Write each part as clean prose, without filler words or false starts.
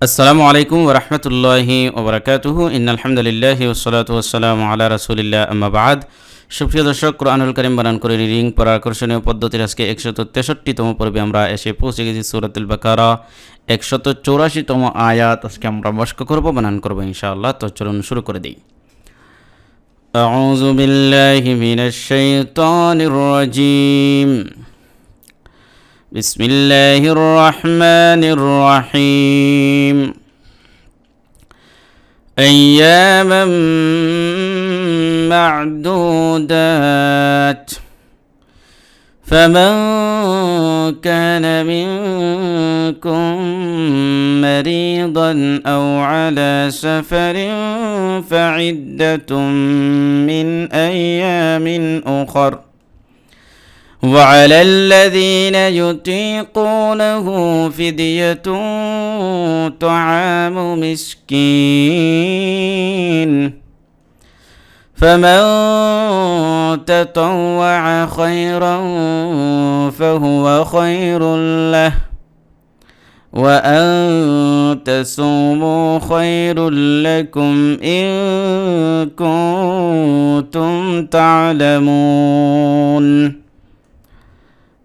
আসসালামু আলাইকুম ওরহমতুল্লাহি ওবরাকাতুহু ইন্নাল হামদুলিল্লাহি ওয়াসসালাতু ওয়াসসালামু আলা রাসূলিল্লাহ আম্মা বা'দ। সুপ্রিয় দর্শক, কোরআনুল কারীম বানান করে রিডিং পড়ার আকর্ষণীয় পদ্ধতির আজকে 163তম পর্বে আমরা এসে পৌঁছে গেছি। সূরাতুল বাকারা 184তম আয়াত আজকে আমরা মশক করব, বানান করব ইনশাআল্লাহ। তো চলুন শুরু করে দেই। আউযু বিল্লাহি মিনাশ শাইতানির রাজীম। بسم الله الرحمن الرحيم أياما معدودات فمن كان منكم مريضا أو على سفر فعدة من أيام أخر وعلى الذين يطيقونه فدية طعام مسكين فمن تطوع خيرا فهو خير له وأن تصوموا خير لكم إن كنتم تعلمون।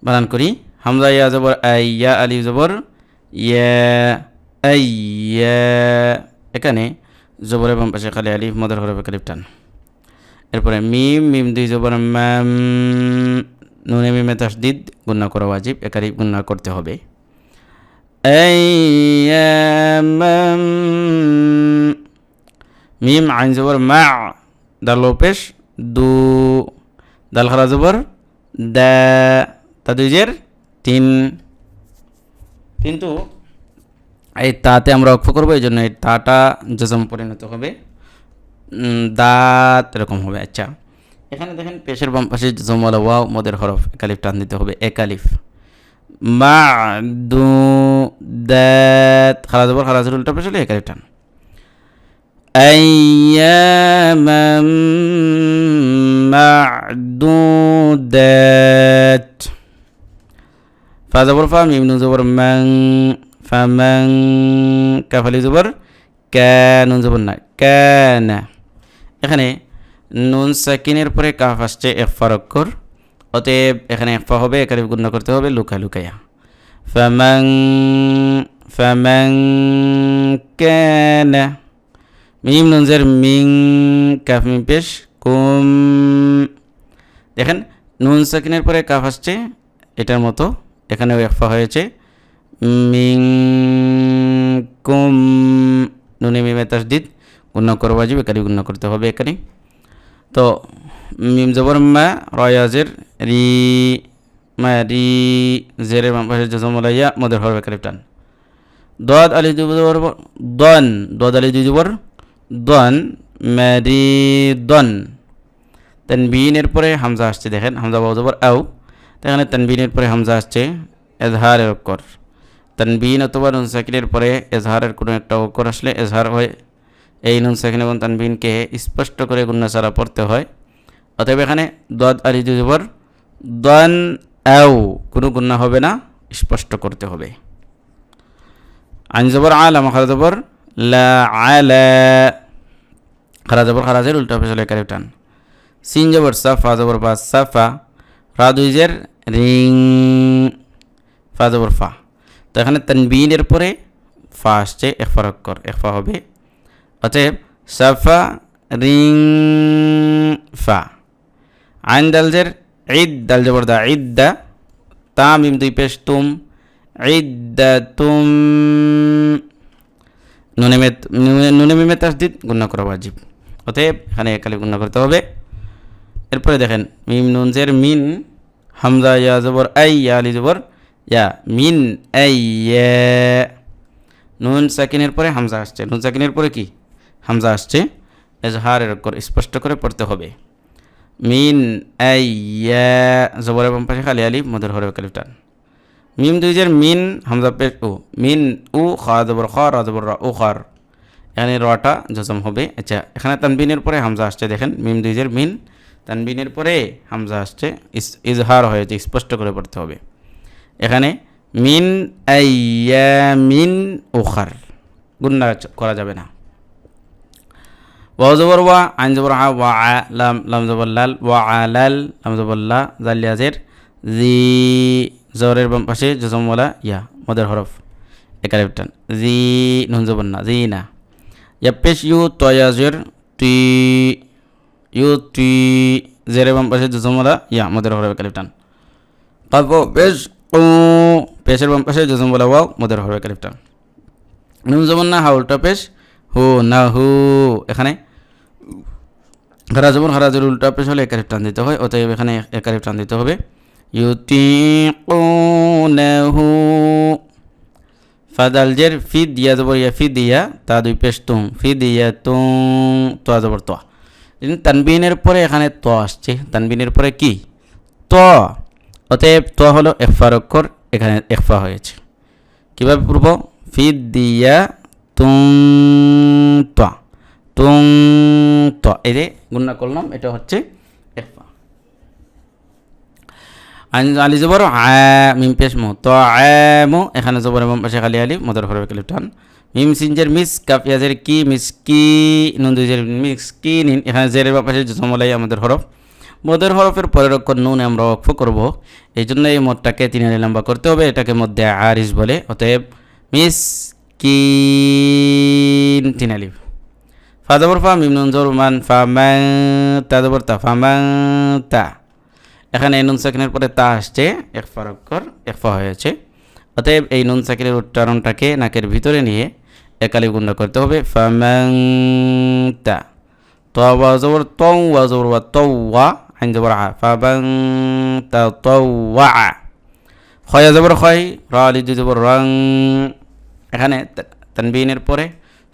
বানান করি। হামজা ইয়া জবর আইয়া, আলিফ জবর ইয়া, আইয়া। এখানে জবরের বাম পাশে খালি আলিফ, মদের হরফে কালিফ টান। এরপরে মিম, মিম দুই জবর মাম, নুনে মিমে তাসদিদ, গুণনা করা ওয়াজিব, একালিফ গুণনা করতে হবে। আইয়ামাম, মিম আইন জবর মা, দাল পেশ দু, দাল খারা জবর দা, তাদুজের তিন। কিন্তু এই তাতে আমরা অক্ষ করবো, এই জন্য এই তাটা জজম পরিণত হবে, দাঁত এরকম হবে। আচ্ছা, এখানে দেখেন পেশের বাম পাশে জজমওয়ালা ওয়াও, মদের হরফ, একালিফ টান দিতে হবে, একালিফ। মা দু দাত, খারাজ জবর খারাজ উল্টা পেশ হলে একালিফ টান। আইয়ামাম মা'দুদাত, ফা জবর ফা, মিম নুন জবর মান, ফামান, কাফ আলিফ জবর কা, নুন জবর না, কানা। এখানে নুন সাকিনের পরে কাফ আসছে ইখফার অক্ষর, অতএব এখানে ইখফা হবে, একালিফ গুণনা করতে হবে লুকা লুকায়া। ফামান, ফামান কানা, মিম নুন জের মিং, কাফ মিম পেশ কুম। দেখেন নুন সাকিনের পরে কাফ আসছে এটার মতো, এখানেও ইখফা হয়েছে, মিং কুম, নুনে মিমে তাসদিদ, গুণনা করা ওয়াজিব, একালিফ গুণনা করতে হবে এখানে। তো মিম জবর মা, রয়াজের রি, মা রি, জেরের বাম পাশে জজমওয়ালা ইয়া, মদের হরফ, একালিফ টান। দাদ আলিফ দুই জবর দন, দাদ আলিফ দুই জবর দন, মারিদন। তানবিনের পরে হামজা আসছে, দেখেন হামজা বাউ জবর আও, এখানে তানবিনের পরে হামজা আসছে এজহারের অক্ষর। তানবিন অথবা নুন সাকিনের পরে এজহারের কোনো একটা অক্ষর আসলে এজহার হয়, এই নুন সাকিন এবং তানবিনকে স্পষ্ট করে গুণনা ছাড়া পড়তে হয়। অতএব এখানে দাদ আলিফ দুই জবর দন আও, কোনো গুণনা হবে না, স্পষ্ট করতে হবে। আইন জবর আলা, মাখরা জবর লা, আলা, খারা জবর খারাজের উল্টা পেছলে একালিফ টান। সিন জবর সাফা, জবর বা সাফা, রা দুইজের রিং, ফা জবর ফা। তো এখানে তানবিনের পরে ফা আসছে ইখফার অক্ষর, ইখফা হবে। অতএব সাফা রিং ফা। আইন দালজের ঈদ, দাল জবর দা, ইদ্দা, তা মিম দুই পেশ তুম, ইদ্দাতুম, নুনে মিমে তাসদিদ, গুণনা করা ওয়াজিব। অতএব এখানে একালিফ গুণনা করতে হবে। এরপরে দেখেন মিম নুন জের মিন, হামজা ইয়া জবর আই, ইয়া আলি জবর ইয়া, মিন আইয়া। নুন সাকিনের পরে হামজা আসছে, নুন সাকিনের পরে কি হামজা আসছে, এজহারের অক্ষর, স্পষ্ট করে পড়তে হবে। মিন আইয়া, জবরের বাম পাশে খালি আলিফ, মদের হরফ, একালিফ টান। মিম দুই জের মিন, হামজা পেশ ও, মিন উ, খা জবর খ, রা জবর রা, ও খার, এখানে রটা জজম হবে। আচ্ছা, এখানে তানবিনের পরে হামজা আসছে, দেখেন মিম দুই জের মিন, তানবিনের পরে হামজা আসছে, ইজহার হয়েছে, স্পষ্ট করে পড়তে হবে। এখানে মিন আইয়ামিন উখার, গুণনা করা যাবে না। ওয়াও জবর ওয়া, আইন জবর হা, ওয়া আ, লাম লাম জবর লাল, ওয়া আলাল, লাম জবর লা, জাল ইয়াজের জি, জবরের বাম পাশে জজম ওয়ালা ইয়া, মদের হরফ একালিফ টান, জি নুন জবর না, জি না। ইয়া পেশ ইউ তয়াজের তুই, ইউ তুই, জেরের বাম পাশে জজম ওয়ালা ইয়া, মদের হরফ একালিফ টান। কাফ পেশ ও, পেশের বাম পাশে জজম ওয়ালা ওয়াও, মদের হরফ একালিফ টান। নুন জবর না, হা উল্টা পেশ হু না হু, এখানে খারা জবর খারাজের উল্টা পেশ হলে একালিফ টান দিতে হয়, অতএব এখানে একালিফ টান দিতে হবে। ইউতিকুনাহু, ফাদাল জের ফি দিয়া জবর ইয়া, ফি দিয়া তা দুই পেশ তুম, ফি দিয়া তুম, তোয়া জবর তোয়া। তানবিনের পরে এখানে ত আসছে, তানবিনের পরে কি ত, অতএব ত হলো ইখফার অক্ষর, এখানে ইখফা হয়েছে। কিভাবে পড়ব? ফি দিয়া তুম ত, তুম ত, এই যে গুণনা করলাম, এটা হচ্ছে ইখফা। আলি জবর আ, মিম পেশ মু, তো আমু, এখানে জবর এবং পাশে খালি আলি, মদের হরফ একালিফ টান। মিম সিনজের মিস, কাফ ইয়াজের কি, মিসকি, নুন দুইজের মিসকি নিন, এখানে জেরের পাশে জসমলাই আমাদের হরফ। মদের হরফের পরের অক্ষর নুন আমরা ওয়াকফ করব, এই জন্য এই মদটাকে 3 আলি লম্বা করতে হবে, এটাকে মধ্যে আরিস বলে। অতএব মিস কিন 3 আলিফ। ফা জবর ফা, মিম নুন জবর মান, ফা মান, তা জবর তা, ফা মান তা, এখানে নুন সাকিনের পরে তা আসছে, ইখফার অক্ষর, ইখফা হয়েছে। অতএব এই নুন সাকিনের উচ্চারণটাকে নাকের ভিতরে নিয়ে একালিফ গুণনা করতে হবে। ফামান্তা, তোয়া জবর তৌ, ওয়া জবর ওয়া, তৌয়া, আইন জবর আ, ফামান্তা তৌয়া। খয়া জবর খয়, রা আলি জবর রং, এখানে তানবিনের পরে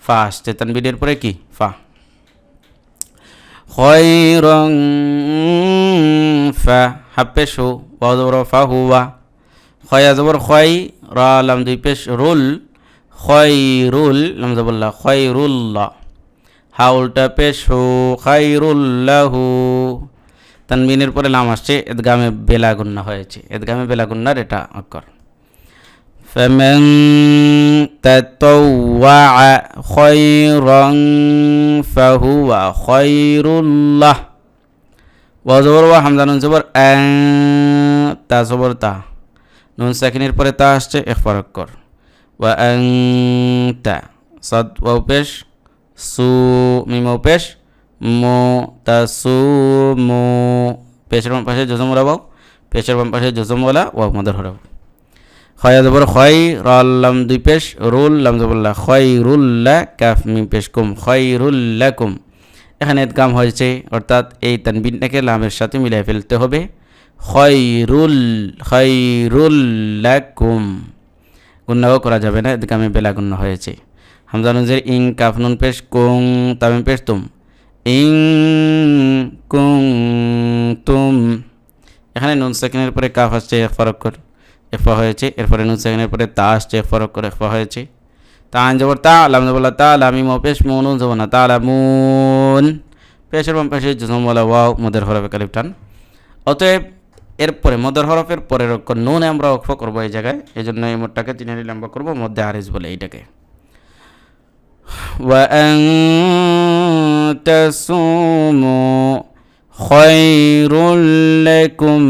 ফা আসছে, তানবিনের পরে কি ফা। খয়রং ফা, হাফেশ হু, ওয়া জবর ফা হুয়া, খয়া জবর খয়, রা লাম দুই পেশ রুল, খয়রুল, লাম জবর লা, খয়রুল্লাহ, হা উল্টা পেশ হু, খায়রুল্লাহু। তানবিনের পরে লাম আসছে, ইদগামে বেলা গুন্না হয়েছে, ইদগামে বেলা গুন্নার এটা অক্ষর। فمن تطوع خيرا فهو خير له। ওয়াজবর ওয়া, হামজা নুন জবর আন, তা জবর তা, নুন সাকিনের পরে তা আসছে, ইখফার অক্ষর। ওয়া আনতা, সাদ ওয়াও পেশ সু, মিম ওয়াও পেশ মু, তাসুমু, পেশের বাম পাশে জজম ওয়ালা ওয়াও, পেশের বাম পাশে জজম ওয়ালা ওয়াও, মদের হরফ। খয়া জবর খয়, রাল লাম দুই পেশ রুল, লাম জবরল্লাহ, খয়রুল্লাহ, কাফ মিম পেশ কুম, খয়রুল্লাকুম। এখানে ইদগাম হয়েছে, অর্থাৎ এই তানবিনটাকে লামের সাথে মিলিয়ে ফেলতে হবে, খয়রুল্লাকুম। গুন্নাও করা যাবে না, ইদগামে বেলা গুন্না হয়েছে। হামজা নুনজের ইং, কাফ নুন পেশ কুং, তামিম পেশ তুম, ইং কুং তুম। এখানে নুন সাকিনের পরে কাফ আসছে, ইখফার অক্ষর, ইখফা হয়েছে। এরপরে নুন সাকিনের পরে তা আসছে, ইখফার অক্ষর, ইখফা হয়েছে। তা আইন জবর তা, লাম জবর লা, তা লামিম ও পেশ মুন, নুন জবর না, তালামুন, পেশের বাম পেশে জজম ওয়ালা ওয়াও, মদের হরফ একালিফ টান। অতএব এরপরে মদের হরফের পরের অক্ষর নুন আমরা ওয়াকফ করবো এই জায়গায়, এই জন্য এই মোটটাকে 3 আলি লম্বা করবো, মধ্যে আরিজ বলে এইটাকে। ওয়া আন তাসুমু খায়রুল লাকুম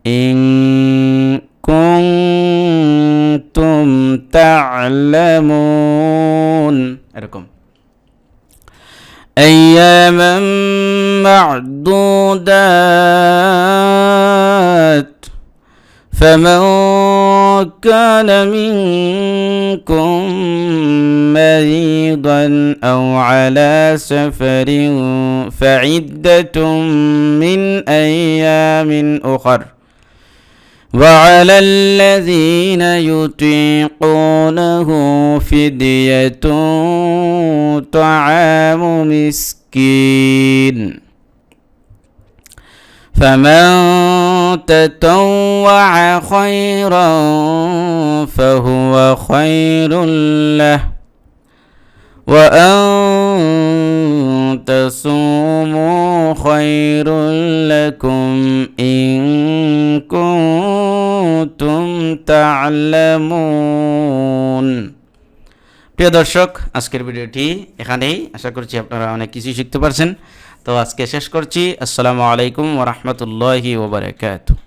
ইন কুনতুম তা'লামুন, এরকম। আইয়ামান মা'দুদাত, فمن كان منكم مريضا أو على سفر فعدة من أيام أخر وعلى الذين يطيقونه فدية طعام مسكين فمن تطوع خيرا فهو خير له وأن تصوموا خير لكم إن كنتم تعلمون। প্রিয় দর্শক, আজকের ভিডিওটি এখানেই, আশা করছি আপনারা অনেক কিছুই শিখতে পারছেন। তো আজকে শেষ করছি। আসসালামু আলাইকুম ওয়া রাহমাতুল্লাহি ওয়া বারাকাতুহু।